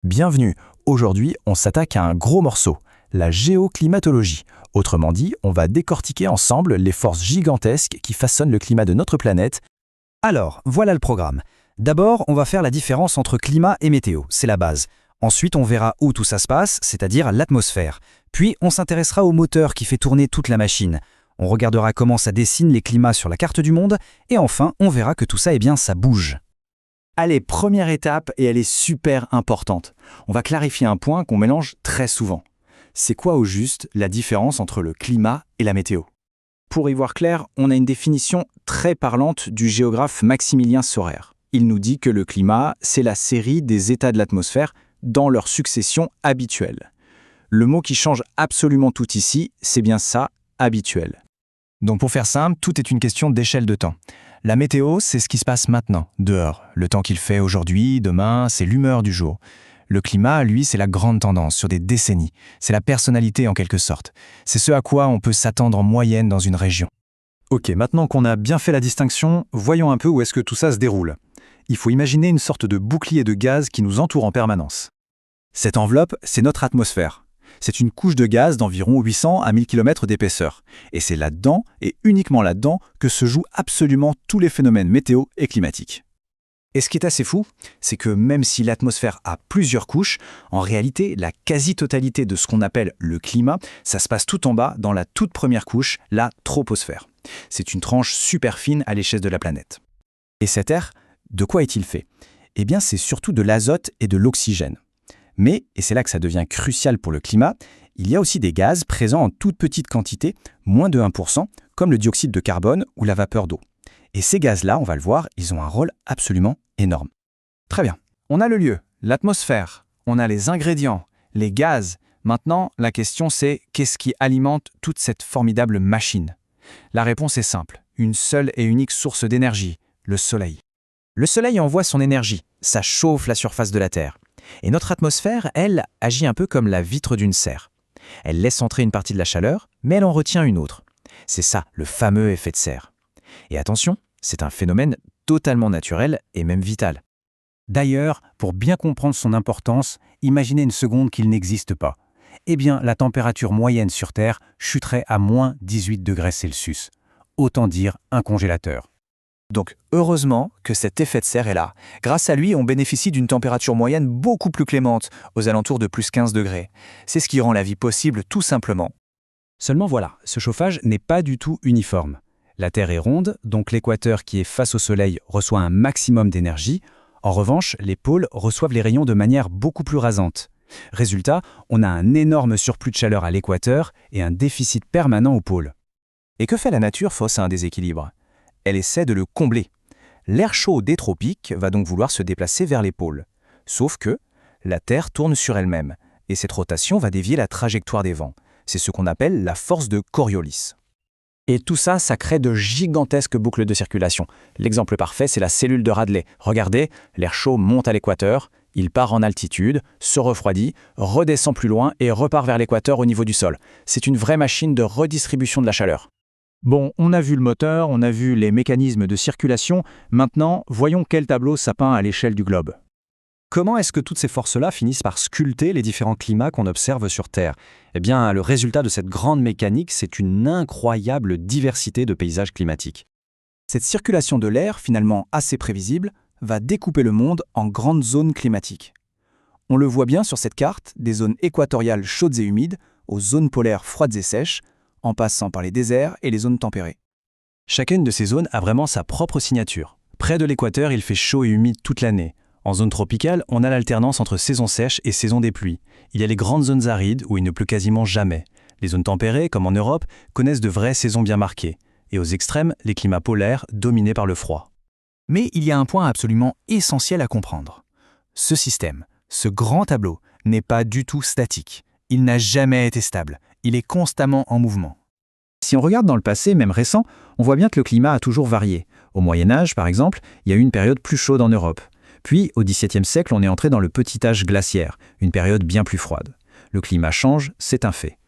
Bienvenue. Aujourd'hui, on s'attaque à un gros morceau, la géoclimatologie. Autrement dit, on va décortiquer ensemble les forces gigantesques qui façonnent le climat de notre planète. Alors, voilà le programme. D'abord, on va faire la différence entre climat et météo, c'est la base. Ensuite, on verra où tout ça se passe, c'est-à-dire l'atmosphère. Puis, on s'intéressera au moteur qui fait tourner toute la machine. On regardera comment ça dessine les climats sur la carte du monde. Et enfin, on verra que tout ça, ça bouge. Allez, première étape, et elle est super importante. On va clarifier un point qu'on mélange très souvent. C'est quoi au juste la différence entre le climat et la météo? Pour y voir clair, on a une définition très parlante du géographe Maximilien Saurer. Il nous dit que le climat, c'est la série des états de l'atmosphère dans leur succession habituelle. Le mot qui change absolument tout ici, c'est bien ça, habituel. Donc pour faire simple, tout est une question d'échelle de temps. La météo, c'est ce qui se passe maintenant, dehors. Le temps qu'il fait aujourd'hui, demain, c'est l'humeur du jour. Le climat, lui, c'est la grande tendance sur des décennies. C'est la personnalité en quelque sorte. C'est ce à quoi on peut s'attendre en moyenne dans une région. Ok, maintenant qu'on a bien fait la distinction, voyons un peu où est-ce que tout ça se déroule. Il faut imaginer une sorte de bouclier de gaz qui nous entoure en permanence. Cette enveloppe, c'est notre atmosphère. C'est une couche de gaz d'environ 800 à 1000 km d'épaisseur. Et c'est là-dedans, et uniquement là-dedans, que se jouent absolument tous les phénomènes météo et climatiques. Et ce qui est assez fou, c'est que même si l'atmosphère a plusieurs couches, en réalité, la quasi-totalité de ce qu'on appelle le climat, ça se passe tout en bas, dans la toute première couche, la troposphère. C'est une tranche super fine à l'échelle de la planète. Et cet air, de quoi est-il fait? Eh bien, c'est surtout de l'azote et de l'oxygène. Mais, et c'est là que ça devient crucial pour le climat, il y a aussi des gaz présents en toute petite quantité, moins de 1%, comme le dioxyde de carbone ou la vapeur d'eau. Et ces gaz-là, on va le voir, ils ont un rôle absolument énorme. Très bien, on a le lieu, l'atmosphère, on a les ingrédients, les gaz. Maintenant, la question c'est qu'est-ce qui alimente toute cette formidable machine? La réponse est simple, une seule et unique source d'énergie, le Soleil. Le Soleil envoie son énergie, ça chauffe la surface de la Terre. Et notre atmosphère, elle, agit un peu comme la vitre d'une serre. Elle laisse entrer une partie de la chaleur, mais elle en retient une autre. C'est ça, le fameux effet de serre. Et attention, c'est un phénomène totalement naturel et même vital. D'ailleurs, pour bien comprendre son importance, imaginez une seconde qu'il n'existe pas. Eh bien, la température moyenne sur Terre chuterait à moins 18 degrés Celsius. Autant dire un congélateur. Donc, heureusement que cet effet de serre est là. Grâce à lui, on bénéficie d'une température moyenne beaucoup plus clémente, aux alentours de plus 15 degrés. C'est ce qui rend la vie possible tout simplement. Seulement voilà, ce chauffage n'est pas du tout uniforme. La Terre est ronde, donc l'équateur qui est face au Soleil reçoit un maximum d'énergie. En revanche, les pôles reçoivent les rayons de manière beaucoup plus rasante. Résultat, on a un énorme surplus de chaleur à l'équateur et un déficit permanent aux pôles. Et que fait la nature face à un déséquilibre? Elle essaie de le combler. L'air chaud des tropiques va donc vouloir se déplacer vers les pôles. Sauf que la Terre tourne sur elle-même, et cette rotation va dévier la trajectoire des vents. C'est ce qu'on appelle la force de Coriolis. Et tout ça, ça crée de gigantesques boucles de circulation. L'exemple parfait, c'est la cellule de Radley. Regardez, l'air chaud monte à l'équateur, il part en altitude, se refroidit, redescend plus loin et repart vers l'équateur au niveau du sol. C'est une vraie machine de redistribution de la chaleur. Bon, on a vu le moteur, on a vu les mécanismes de circulation. Maintenant, voyons quel tableau ça peint à l'échelle du globe. Comment est-ce que toutes ces forces-là finissent par sculpter les différents climats qu'on observe sur Terre? Eh bien, le résultat de cette grande mécanique, c'est une incroyable diversité de paysages climatiques. Cette circulation de l'air, finalement assez prévisible, va découper le monde en grandes zones climatiques. On le voit bien sur cette carte, des zones équatoriales chaudes et humides, aux zones polaires froides et sèches, en passant par les déserts et les zones tempérées. Chacune de ces zones a vraiment sa propre signature. Près de l'équateur, il fait chaud et humide toute l'année. En zone tropicale, on a l'alternance entre saison sèche et saison des pluies. Il y a les grandes zones arides où il ne pleut quasiment jamais. Les zones tempérées, comme en Europe, connaissent de vraies saisons bien marquées. Et aux extrêmes, les climats polaires dominés par le froid. Mais il y a un point absolument essentiel à comprendre. Ce système, ce grand tableau, n'est pas du tout statique. Il n'a jamais été stable. Il est constamment en mouvement. Si on regarde dans le passé, même récent, on voit bien que le climat a toujours varié. Au Moyen-Âge, par exemple, il y a eu une période plus chaude en Europe. Puis, au XVIIe siècle, on est entré dans le petit âge glaciaire, une période bien plus froide. Le climat change, c'est un fait.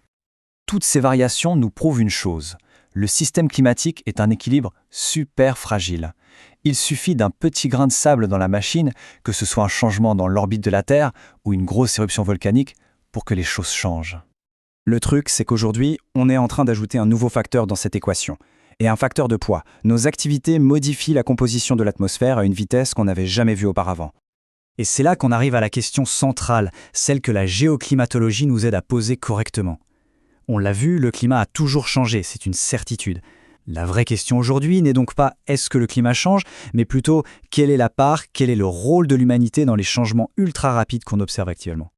Toutes ces variations nous prouvent une chose. Le système climatique est un équilibre super fragile. Il suffit d'un petit grain de sable dans la machine, que ce soit un changement dans l'orbite de la Terre ou une grosse éruption volcanique, pour que les choses changent. Le truc, c'est qu'aujourd'hui, on est en train d'ajouter un nouveau facteur dans cette équation. Et un facteur de poids. Nos activités modifient la composition de l'atmosphère à une vitesse qu'on n'avait jamais vue auparavant. Et c'est là qu'on arrive à la question centrale, celle que la géoclimatologie nous aide à poser correctement. On l'a vu, le climat a toujours changé, c'est une certitude. La vraie question aujourd'hui n'est donc pas est-ce que le climat change, mais plutôt quelle est la part, quel est le rôle de l'humanité dans les changements ultra rapides qu'on observe actuellement.